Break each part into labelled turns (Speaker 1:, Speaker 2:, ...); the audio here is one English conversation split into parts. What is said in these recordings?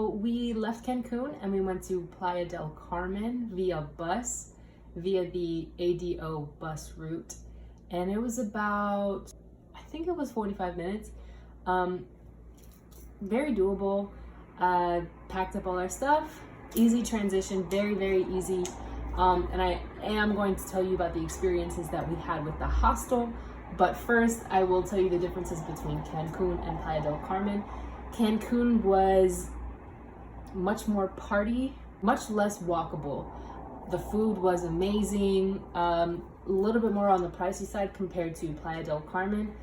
Speaker 1: So we left Cancun and we went to Playa del Carmen via bus, via the ADO bus route. And it was about, I think it was 45 minutes. Very doable. Packed up all our stuff. Easy transition, very, very easy. And I am going to tell you about the experiences that we had with the hostel. But first, I will tell you the differences between Cancun and Playa del Carmen. Cancun was much more party, much less walkable. The food was amazing, a little bit more on the pricey side compared to Playa del Carmen.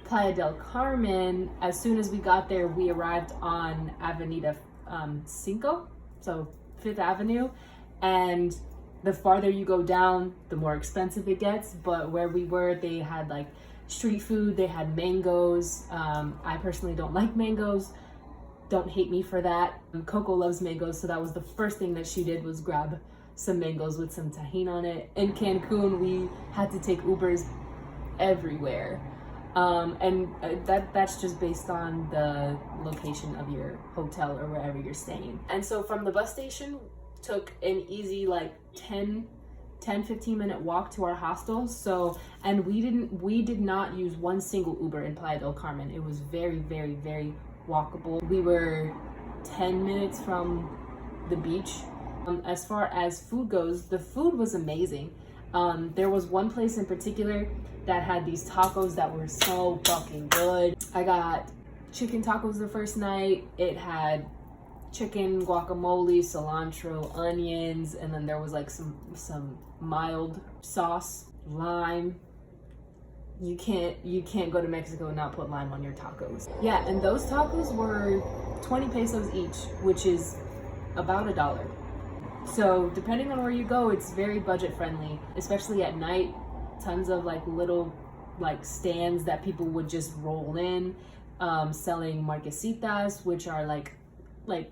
Speaker 1: Playa del Carmen, as soon as we got there, we arrived on Avenida Cinco, so 5th Avenue, and the farther you go down, the more expensive it gets. But where we were, they had like street food, they had mangoes. I personally don't like mangoes. Don't hate me for that. Coco loves mangoes, so that was the first thing that she did, was grab some mangoes with some tahini on it. In Cancun, we had to take Ubers everywhere. That's just based on the location of your hotel or wherever you're staying. And so from the bus station, took an easy like 10-15 minute walk to our hostel. So, and we did not use one single Uber in Playa del Carmen. It was very, very, very walkable. We were 10 minutes from the beach. As far as food goes, the food was amazing. There was one place in particular that had these tacos that were so fucking good. I got chicken tacos the first night. It had chicken, guacamole, cilantro, onions, and then there was like some mild sauce, lime. You can't go to Mexico and not put lime on your tacos. Yeah, and those tacos were 20 pesos each, which is about $1. So depending on where you go, it's very budget friendly, especially at night. Tons of like little like stands that people would just roll in, selling marquesitas, which are like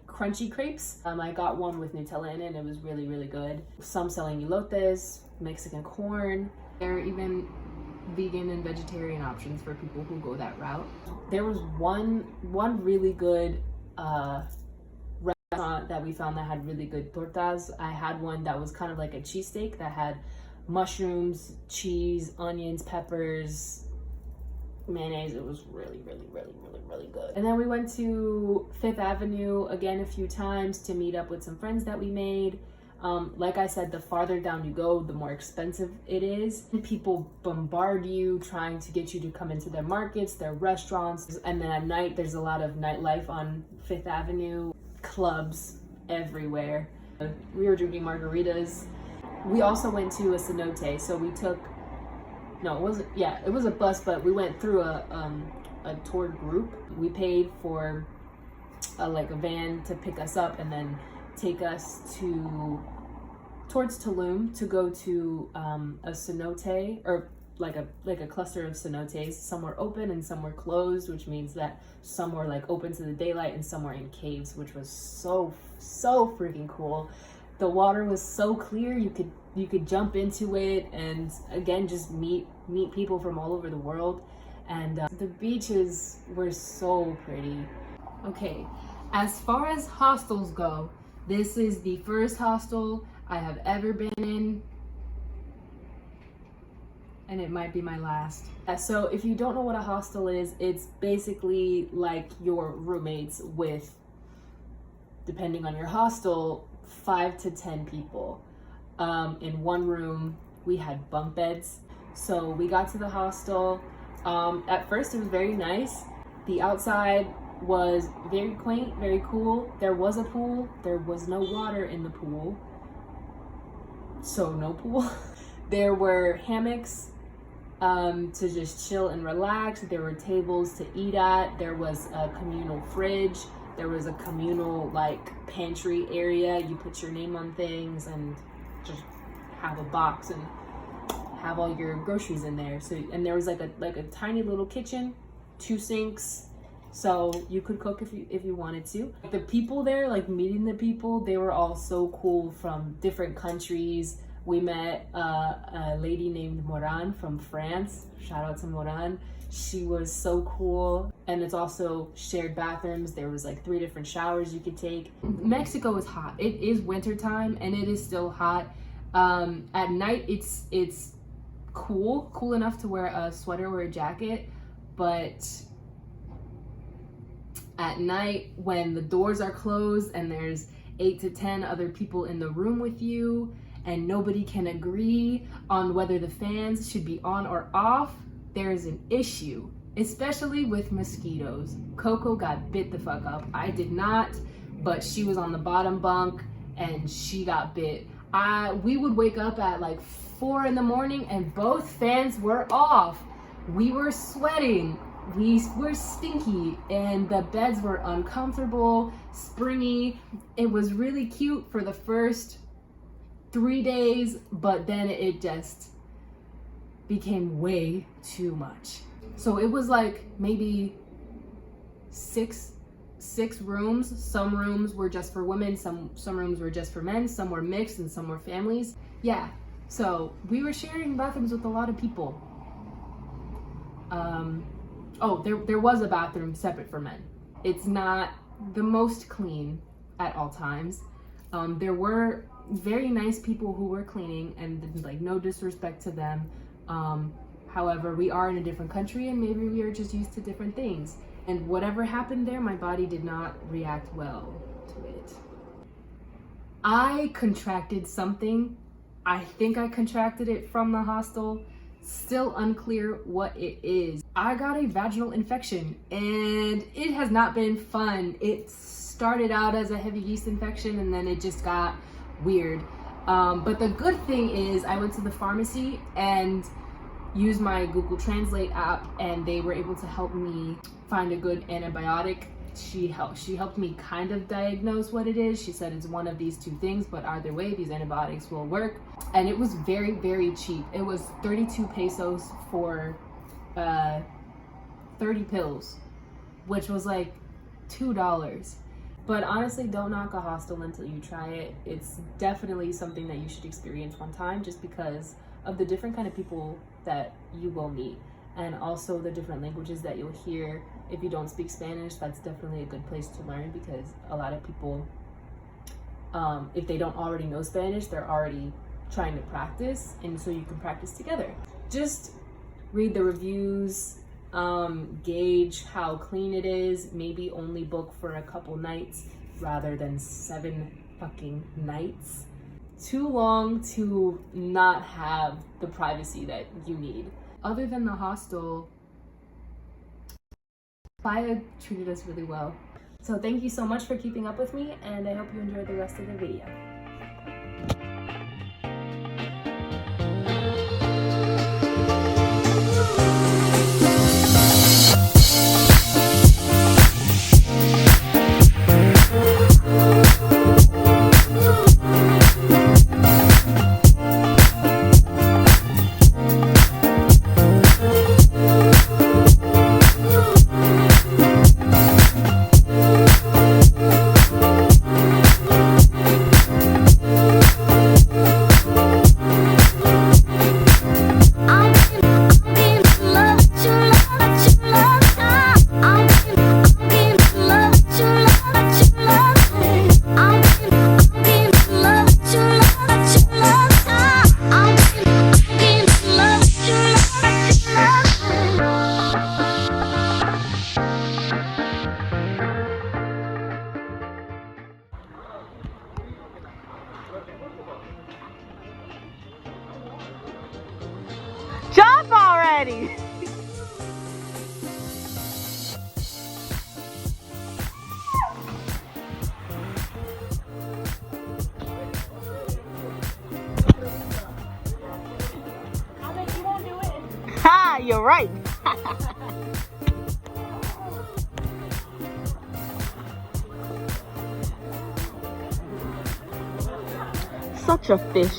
Speaker 1: crunchy crepes. I got one with Nutella in it, and it was really, really good. Some selling elotes, Mexican corn. There are even vegan and vegetarian options for people who go that route. There was one really good restaurant that we found that had really good tortas. I had one that was kind of like a cheesesteak that had mushrooms, cheese, onions, peppers, mayonnaise. It was really, really, really, really, really good. And then we went to 5th Avenue again a few times to meet up with some friends that we made. Like I said, the farther down you go, the more expensive it is. People bombard you trying to get you to come into their markets, their restaurants. And then at night, there's a lot of nightlife on 5th Avenue, clubs everywhere. We were drinking margaritas. We also went to a cenote, so we took, no, it wasn't, yeah, it was a bus, but we went through a tour group. We paid for a van to pick us up and then take us towards Tulum to go to a cenote, or like a cluster of cenotes. Some were open and some were closed, which means that some were like open to the daylight and some were in caves, which was so freaking cool. The water was so clear, you could jump into it, and again, just meet people from all over the world. And the beaches were so pretty. Okay, as far as hostels go, this is the first hostel I have ever been in, and it might be my last. So if you don't know what a hostel is, it's basically like your roommates with, depending on your hostel, 5 to 10 people in one room. We had bunk beds. So we got to the hostel. At first it was very nice. The outside was very quaint, very cool. There was a pool. There was no water in the pool, so no pool. There were hammocks to just chill and relax. There were tables to eat at. There was a communal fridge. There was a communal pantry area. You put your name on things and just have a box and have all your groceries in there. So, and there was like a tiny little kitchen, 2 sinks, so you could cook if you wanted to. The people there, meeting the people, they were all so cool from different countries. We met a lady named Moran from France. Shout out to Moran. She was so cool. And it's also shared bathrooms. There was like 3 different showers you could take. Mexico is hot. It is winter time and it is still hot. At night it's cool enough to wear a sweater or a jacket, but at night when the doors are closed and there's 8 to 10 other people in the room with you and nobody can agree on whether the fans should be on or off, there is an issue, especially with mosquitoes. Coco got bit the fuck up. I did not, but she was on the bottom bunk and she got bit. We would wake up at like 4 in the morning and both fans were off. We were sweating. We were stinky and the beds were uncomfortable, springy. It was really cute for the first 3 days, but then it just became way too much. So it was like maybe six rooms. Some rooms were just for women, some rooms were just for men, some were mixed and some were families. Yeah, so we were sharing bathrooms with a lot of people. Oh, there was a bathroom separate for men. It's not the most clean at all times. There were very nice people who were cleaning, and like no disrespect to them. However, we are in a different country and maybe we are just used to different things. And whatever happened there, my body did not react well to it. I contracted something. I think I contracted it from the hostel. Still unclear what it is. I got a vaginal infection and it has not been fun. It started out as a heavy yeast infection and then it just got weird. But the good thing is I went to the pharmacy and used my Google Translate app and they were able to help me find a good antibiotic. She helped me kind of diagnose what it is. She said it's one of these 2 things, but either way, these antibiotics will work. And it was very, very cheap. It was 32 pesos for 30 pills, which was like $2. But honestly, don't knock a hostel until you try it. It's definitely something that you should experience one time just because of the different kind of people that you will meet and also the different languages that you'll hear. If you don't speak Spanish, that's definitely a good place to learn because a lot of people, if they don't already know Spanish, they're already trying to practice, and so you can practice together. Just read the reviews, gauge how clean it is, maybe only book for a couple nights rather than 7 fucking nights. Too long to not have the privacy that you need. Other than the hostel, Playa treated us really well. So thank you so much for keeping up with me, and I hope you enjoyed the rest of the video.
Speaker 2: Jump already! Ha! You're right! Such a fish.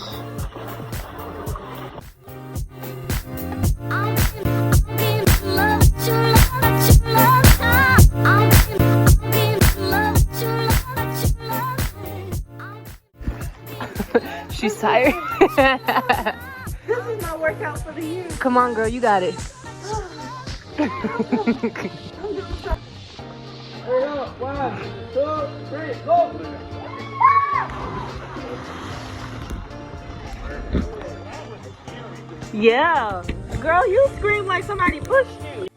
Speaker 2: She's tired.
Speaker 3: This is my workout for the year.
Speaker 2: Come on, girl, you got it.
Speaker 3: 1, 2, 3, go!
Speaker 2: Yeah. Girl, you scream like somebody pushed you.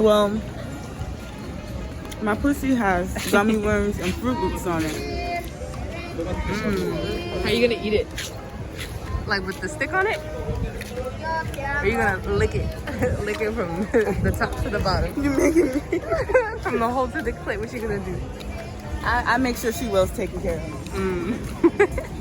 Speaker 2: Well, my pussy has gummy worms and Fruit Loops on it.
Speaker 1: How are you gonna eat it? Like with the stick on it? Or are you gonna lick it? Lick it from the top to the bottom?
Speaker 2: You making me?
Speaker 1: From the hole to the clit, what you gonna do?
Speaker 2: I make sure she will's taken care of.